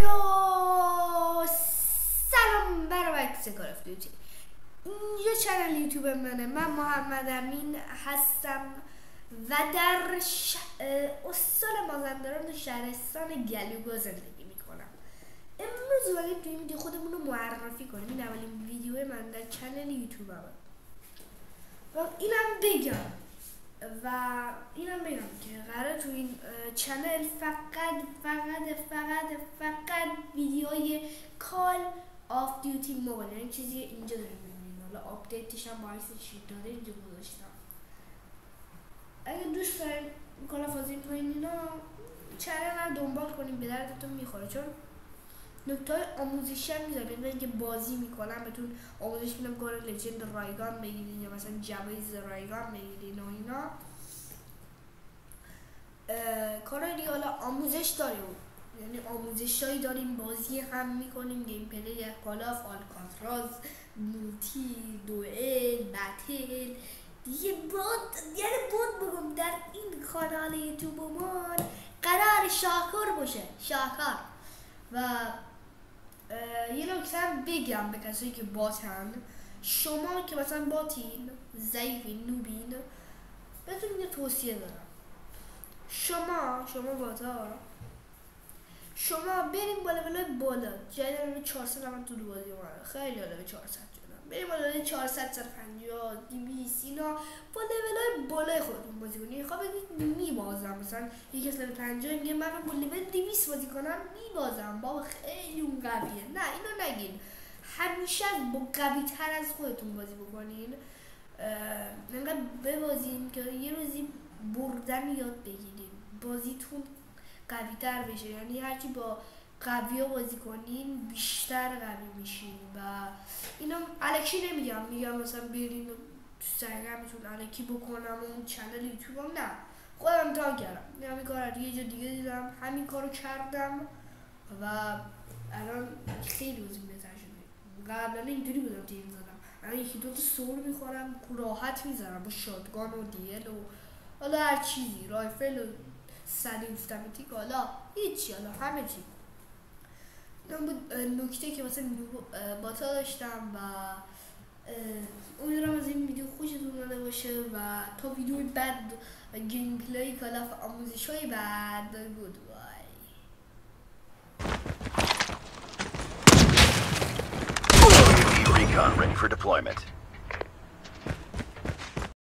هلو سلام بر وقت کار اف دیوتی. اینجا چنل یوتیوب منه. من محمد امین هستم و در استان مازندران شهرستان گلوگاه زندگی میکنم. امروز اومدیم توی این ویدیو خودمون رو معرفی کنیم. این اولین ویدیو من در چنل یوتیوب و اینم بگم که قراره تو این چنل فقط ویدیوهای کال آف دیوتی موبایل، یعنی چیزی اینجا داریم میبینید. حالا آپدیتش هم باعث چی داره اینجا گذاشتم. اگه دوست دارین کال آف بازی کنین اینا چنل رو دنبال کنین، به دردتون میخوره، چون نکته‌های آموزشی هم میذاره. ببینید که بازی میکنم بهتون آموزش میدم کار لجند رایگان بگیرین یا مثلا جوایز رایگان بگیرین و اینا کارهای دیگه. حالا آموزش داریم، یعنی آموزشایی داریم، بازی هم میکنیم، گیم پلی کال آف آلکاتراز، مولتی، دوئل، بتل دیگه. بود بگم در این کانال یوتیوب ما قرار شاکر باشه، شاکر. و یه نکته هم بگم به کسایی که باتن، شما که مثلا باتین، ضعیفین، نوبین، بهتون یه توصیه دارم. شما باتا، شما بریم بالا جدیدن 490 تو بازی اومده، خیلی حالا به 400 شدم. بریم بالا 400 150 200 اینا با لولای بالای خودتون بازی کنید. خب بگید میبازم، مثلا یکی از لول 50 میگه من با لول 200 بازی کنم میبازم، بابا خیلی اون قویه. نه اینو نگین، همیشه با قوی تر از خودتون بازی بکنین. انقدر ببازین که یه روزی بردن یاد بگیرین، بازیتون قوی تر بشه. یعنی هرچی با قوی ها بازی کنین بیشتر قوی میشین. و اینا الکی نمیگم، میگم مثلا برین سرگرمتون الکی بکنم اون چنل یوتیوب هم نه، خودم امتحان کردم، همین کار یه جا دیگه دیدم، همین کارو کردم و الان خیلی روزی بهتر شده. قبلا اینطوری بودم تیر میزدم، الان یکی دو تا سور میخورم راحت میزنم با شاتگان و دیل و حالا هر چیزی، رایفل و سلیفتمتیک، حالا هیچی، حالا همه چی. این بود نکته که مثلا باتا داشتم و امیدوارم از این ویدیو خوشتون اومده باشه و تا ویدیوی بعد و گیم پلی کال آف آموزش های بعد، گود بای. Recon ready for deployment.